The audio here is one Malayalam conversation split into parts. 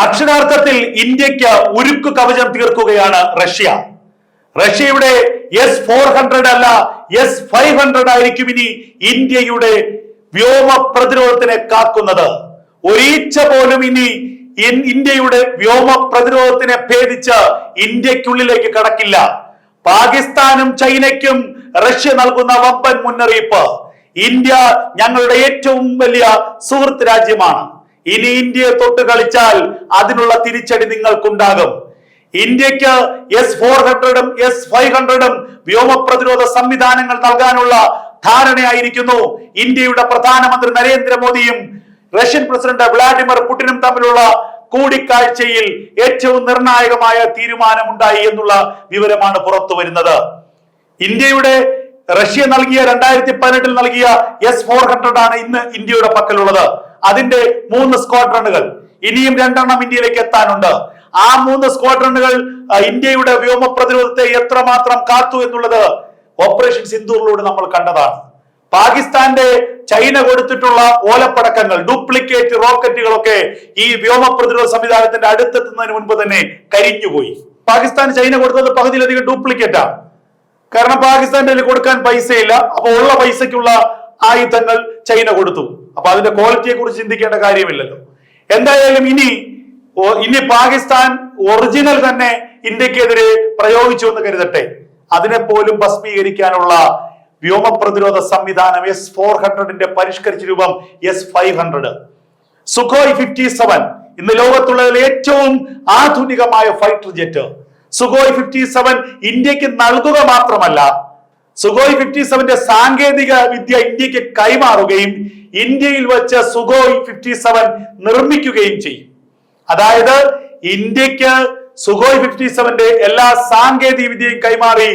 അക്ഷരാർത്ഥത്തിൽ ഇന്ത്യക്ക് ഉരുക്കു കവചം തീർക്കുകയാണ് റഷ്യ. റഷ്യയുടെ S-400 അല്ല S-500 ആയിരിക്കും ഇനി ഇന്ത്യയുടെ വ്യോമ പ്രതിരോധത്തിനെ കാക്കുന്നത്. ഒരീച്ച പോലും ഇനി ഇന്ത്യയുടെ വ്യോമ പ്രതിരോധത്തിനെ ഭേദിച്ച് ഇന്ത്യക്കുള്ളിലേക്ക് കടക്കില്ല. പാകിസ്ഥാനും ചൈനയ്ക്കും റഷ്യ നൽകുന്ന വമ്പൻ മുന്നറിയിപ്പ്. ഇന്ത്യ ഞങ്ങളുടെ ഏറ്റവും വലിയ സുഹൃത്ത് രാജ്യമാണ്. ഇനി ഇന്ത്യയെ തൊട്ട് കളിച്ചാൽ അതിനുള്ള തിരിച്ചടി നിങ്ങൾക്കുണ്ടാകും. ഇന്ത്യക്ക് S-400ഉം S-500ഉം വ്യോമ പ്രതിരോധ സംവിധാനങ്ങൾ നൽകാനുള്ള ധാരണയായിരിക്കുന്നു ഇന്ത്യയുടെ പ്രധാനമന്ത്രി നരേന്ദ്രമോദിയും റഷ്യൻ പ്രസിഡന്റ് വ്ളാഡിമിർ പുടിനും തമ്മിലുള്ള കൂടിക്കാഴ്ചയിൽ ഏറ്റവും നിർണായകമായ തീരുമാനമുണ്ടായി എന്നുള്ള വിവരമാണ് പുറത്തു വരുന്നത്. ഇന്ത്യയുടെ റഷ്യ നൽകിയ 2018 നൽകിയ S-400 ആണ് ഇന്ന് ഇന്ത്യയുടെ പക്കലുള്ളത്. അതിന്റെ 3 സ്ക്വാഡ്രണുകൾ, ഇനിയും 2 ഇന്ത്യയിലേക്ക് എത്താനുണ്ട്. ആ 3 സ്ക്വാഡ്രണുകൾ ഇന്ത്യയുടെ വ്യോമ പ്രതിരോധത്തെ എത്രമാത്രം കാത്തു എന്നുള്ളത് ഓപ്പറേഷൻ സിന്ദൂറിലൂടെ നമ്മൾ കണ്ടതാണ്. പാകിസ്ഥാന്റെ ചൈന കൊടുത്തിട്ടുള്ള ഓലപ്പടക്കങ്ങൾ, ഡ്യൂപ്ലിക്കേറ്റ് റോക്കറ്റുകളൊക്കെ ഈ വ്യോമ പ്രതിരോധ സംവിധാനത്തിന്റെ അടുത്തെത്തുന്നതിന് മുൻപ് തന്നെ കരിഞ്ഞുപോയി. പാകിസ്ഥാൻ ചൈന കൊടുത്തത് പകുതിയിലധികം ഡ്യൂപ്ലിക്കേറ്റാണ്. കാരണം പാകിസ്ഥാന്റെ കൊടുക്കാൻ പൈസയില്ല. അപ്പൊ ഉള്ള പൈസയ്ക്കുള്ള ആയുധങ്ങൾ ചൈന കൊടുത്തു. അപ്പൊ അതിന്റെ ക്വാളിറ്റിയെ കുറിച്ച് ചിന്തിക്കേണ്ട കാര്യമില്ലല്ലോ. എന്തായാലും ഇനി പാകിസ്ഥാൻ ഒറിജിനൽ തന്നെ ഇന്ത്യക്കെതിരെ പ്രയോഗിച്ചു എന്ന് കരുതട്ടെ. അതിനെ പോലും ഭസ്മീകരിക്കാനുള്ള വ്യോമ പ്രതിരോധ സംവിധാനം S-400ന്റെ പരിഷ്കരിച്ച രൂപം S-500. സുഖോയ് 57 ഇന്ന് ലോകത്തുള്ളതിൽ ഏറ്റവും ആധുനികമായ ഫൈറ്റർ ജെറ്റ്. സുഖോയ് 57 ഇന്ത്യക്ക് നൽകുക മാത്രമല്ല, സുഖോയ് 57ന്റെ സാങ്കേതിക വിദ്യ ഇന്ത്യക്ക് കൈമാറുകയും ഇന്ത്യയിൽ വെച്ച് സുഖോയ് 57 നിർമ്മിക്കുകയും ചെയ്യും. അതായത് ഇന്ത്യക്ക് സുഖോയ് 57ന്റെ എല്ലാ സാങ്കേതിക വിദ്യയും കൈമാറി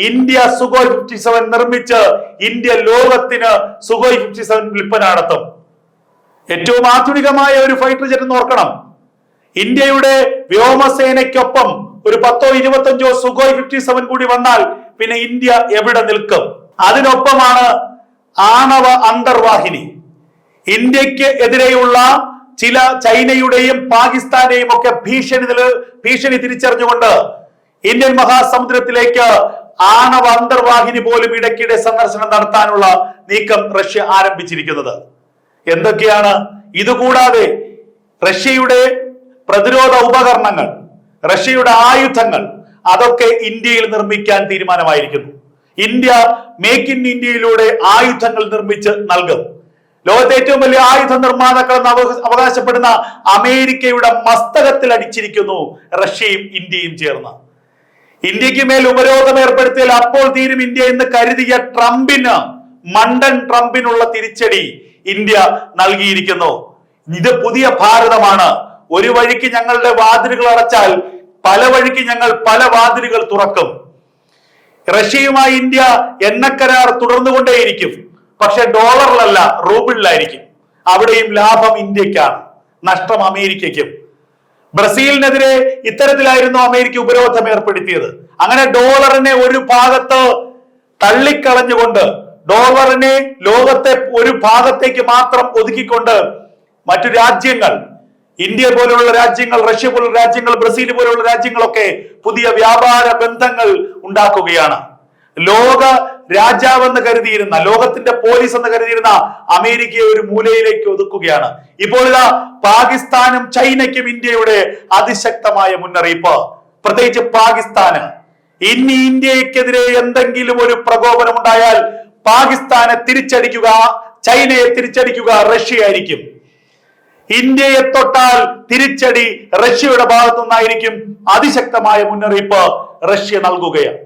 ഇന്ത്യ സുഖോയ് 57 നിർമ്മിച്ച് ഇന്ത്യ ലോകത്തിന് സുഖോയ് 57 വിൽപ്പന നടത്തും. ഏറ്റവും ആധുനികമായ ഒരു ഫൈറ്റർ ജെറ്റ് എന്ന് ഓർക്കണം. ഇന്ത്യയുടെ വ്യോമസേനയ്ക്കൊപ്പം ഒരു 10-25 സുഖോയ് 57 കൂടി വന്നാൽ പിന്നെ ഇന്ത്യ എവിടെ നിൽക്കും? അതിനൊപ്പമാണ് ആണവ അന്തർവാഹിനി. ഇന്ത്യക്ക് എതിരെയുള്ള ചില ചൈനയുടെയും പാകിസ്ഥാന്റെയും ഒക്കെ ഭീഷണി തിരിച്ചറിഞ്ഞുകൊണ്ട് ഇന്ത്യൻ മഹാസമുദ്രത്തിലേക്ക് ആണവ അന്തർവാഹിനി പോലും ഇടയ്ക്കിടെ സന്ദർശനം നടത്താനുള്ള നീക്കം റഷ്യ ആരംഭിച്ചിരിക്കുന്നത്. എന്തൊക്കെയാണ്? ഇതുകൂടാതെ റഷ്യയുടെ പ്രതിരോധ ഉപകരണങ്ങൾ, റഷ്യയുടെ ആയുധങ്ങൾ, അതൊക്കെ ഇന്ത്യയിൽ നിർമ്മിക്കാൻ തീരുമാനമായിരിക്കുന്നു. ഇന്ത്യ മേക്ക് ഇൻ ഇന്ത്യയിലൂടെ ആയുധങ്ങൾ നിർമ്മിച്ച് നൽകും. ലോകത്തെ ഏറ്റവും വലിയ ആയുധ നിർമ്മാതാക്കളെന്ന് അവകാശപ്പെടുന്ന അമേരിക്കയുടെ മസ്തകത്തിൽ അടിച്ചിരിക്കുന്നു റഷ്യയും ഇന്ത്യയും ചേർന്ന്. ഇന്ത്യക്ക് മേൽ ഉപരോധം ഏർപ്പെടുത്തിയാൽ അപ്പോൾ തീരും ഇന്ത്യ എന്ന് കരുതിയ മണ്ടൻ ട്രംപിനുള്ള തിരിച്ചടി ഇന്ത്യ നൽകിയിരിക്കുന്നു. ഇത് പുതിയ ഭാരതമാണ്. ഒരു വഴിക്ക് ഞങ്ങളുടെ വാതിലുകൾ അടച്ചാൽ പല വഴിക്ക് ഞങ്ങൾ പല വാതിലുകൾ തുറക്കും. റഷ്യയുമായി ഇന്ത്യ എണ്ണക്കരാർ തുടർന്നുകൊണ്ടേയിരിക്കും. പക്ഷെ ഡോളറിലല്ല, റൂബിളിലായിരിക്കും. അവിടെയും ലാഭം ഇന്ത്യക്കാണ്, നഷ്ടം അമേരിക്കയ്ക്കും. ബ്രസീലിനെതിരെ ഇത്തരത്തിലായിരുന്നു അമേരിക്ക ഉപരോധം ഏർപ്പെടുത്തിയത്. അങ്ങനെ ഡോളറിനെ ഒരു ഭാഗത്ത് തള്ളിക്കളഞ്ഞുകൊണ്ട്, ഡോളറിനെ ലോകത്തെ ഒരു ഭാഗത്തേക്ക് മാത്രം ഒതുക്കിക്കൊണ്ട് മറ്റു രാജ്യങ്ങൾ, ഇന്ത്യ പോലുള്ള രാജ്യങ്ങൾ, റഷ്യ പോലുള്ള രാജ്യങ്ങൾ, ബ്രസീൽ പോലുള്ള രാജ്യങ്ങളൊക്കെ പുതിയ വ്യാപാര ബന്ധങ്ങൾ ഉണ്ടാക്കുകയാണ്. ലോക രാജാവെന്ന് കരുതിയിരുന്ന, ലോകത്തിന്റെ പോലീസ് എന്ന് കരുതിയിരുന്ന അമേരിക്കയെ ഒരു മൂലയിലേക്ക് ഒതുക്കുകയാണ്. ഇപ്പോൾ ഇതാ പാകിസ്ഥാനും ചൈനയ്ക്കും ഇന്ത്യയുടെ അതിശക്തമായ മുന്നറിയിപ്പ്. പ്രത്യേകിച്ച് പാകിസ്ഥാന്. ഇനി ഇന്ത്യക്കെതിരെ എന്തെങ്കിലും ഒരു പ്രകോപനം ഉണ്ടായാൽ പാകിസ്ഥാനെ തിരിച്ചടിക്കുക, ചൈനയെ തിരിച്ചടിക്കുക റഷ്യയായിരിക്കും. ഇന്ത്യയെ തൊട്ടാൽ തിരിച്ചടി റഷ്യയുടെ ഭാഗത്തു നിന്നായിരിക്കും. അതിശക്തമായ മുന്നറിയിപ്പ് റഷ്യ നൽകുകയാണ്.